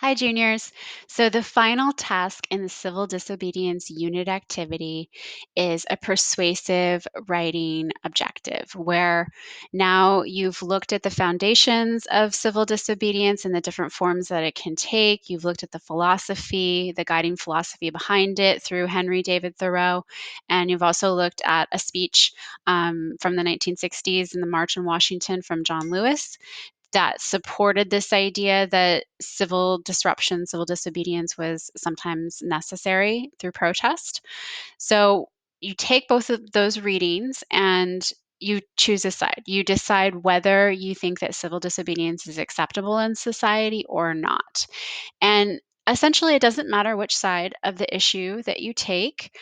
Hi, juniors. So the final task in the civil disobedience unit activity is a persuasive writing objective, where now you've looked at the foundations of civil disobedience and the different forms that it can take. You've looked at the philosophy, the guiding philosophy behind it through Henry David Thoreau, and you've also looked at a speech from the 1960s in the March on Washington from John Lewis that supported this idea that civil disruption, civil disobedience was sometimes necessary through protest. So you take both of those readings and you choose a side. You decide whether you think that civil disobedience is acceptable in society or not. And essentially, it doesn't matter which side of the issue that you take.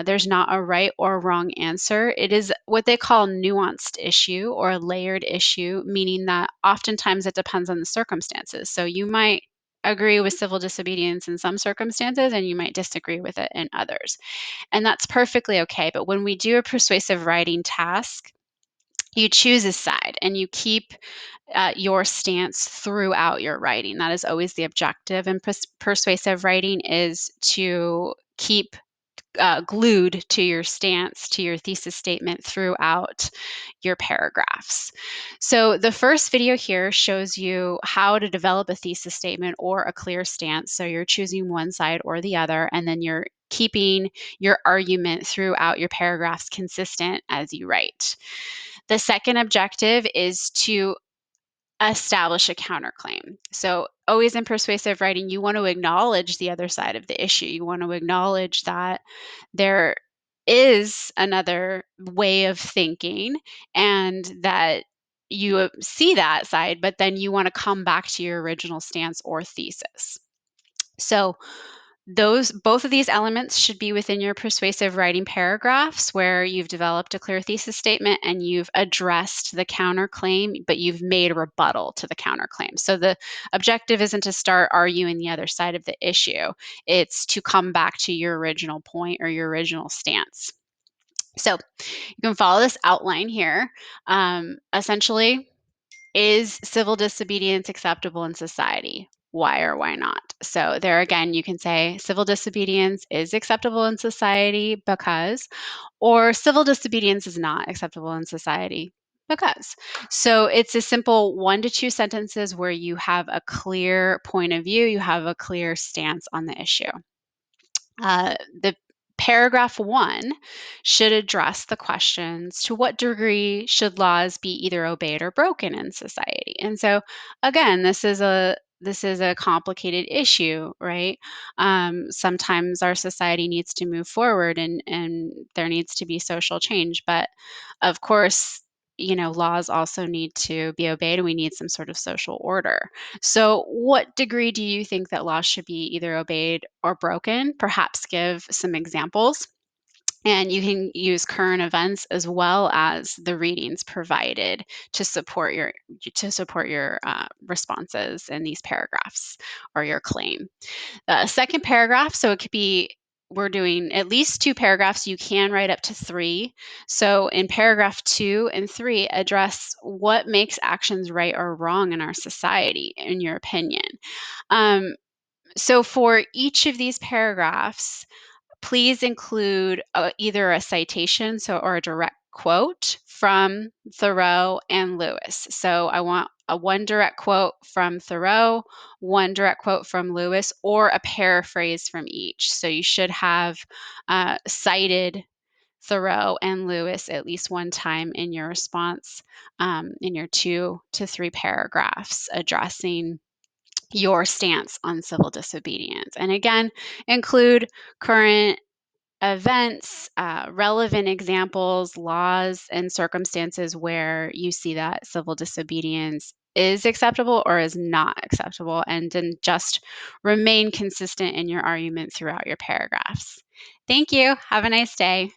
There's not a right or wrong answer. It is what they call nuanced issue or layered issue, meaning that oftentimes it depends on the circumstances. So you might agree with civil disobedience in some circumstances and you might disagree with it in others. And that's perfectly okay. But when we do a persuasive writing task, you choose a side and you keep your stance throughout your writing. That is always the objective in persuasive writing, is to keep glued to your stance, to your thesis statement throughout your paragraphs. So the first video here shows you how to develop a thesis statement or a clear stance. So you're choosing one side or the other, and then you're keeping your argument throughout your paragraphs consistent as you write. The second objective is to establish a counterclaim. So, always in persuasive writing, you want to acknowledge the other side of the issue. You want to acknowledge that there is another way of thinking and that you see that side, but then you want to come back to your original stance or thesis. So, those both of these elements should be within your persuasive writing paragraphs, where you've developed a clear thesis statement and you've addressed the counterclaim, but you've made a rebuttal to the counterclaim. So the objective isn't to start arguing the other side of the issue. It's to come back to your original point or your original stance. So you can follow this outline here. Essentially, is civil disobedience acceptable in society? Why or why not? So, there again, you can say civil disobedience is acceptable in society because, or civil disobedience is not acceptable in society because. So, it's a simple 1 to 2 sentences where you have a clear point of view, you have a clear stance on the issue. The paragraph 1 should address the questions: to what degree should laws be either obeyed or broken in society? And so, again, this is a complicated issue, right? Sometimes our society needs to move forward, and there needs to be social change, but of course, laws also need to be obeyed, and we need some sort of social order. So, what degree do you think that laws should be either obeyed or broken? Perhaps give some examples. And you can use current events as well as the readings provided to support your responses in these paragraphs or your claim. The second paragraph, so it could be, we're doing at least 2 paragraphs. You can write up to 3. So in paragraph 2 and 3, address what makes actions right or wrong in our society, in your opinion. So for each of these paragraphs, please include either a citation, or a direct quote from Thoreau and Lewis. So I want one direct quote from Thoreau, one direct quote from Lewis, or a paraphrase from each. So you should have cited Thoreau and Lewis at least one time in your response, in your 2 to 3 paragraphs addressing your stance on civil disobedience. And again, include current events, relevant examples, laws, and circumstances where you see that civil disobedience is acceptable or is not acceptable, and then just remain consistent in your argument throughout your paragraphs. Thank you. Have a nice day.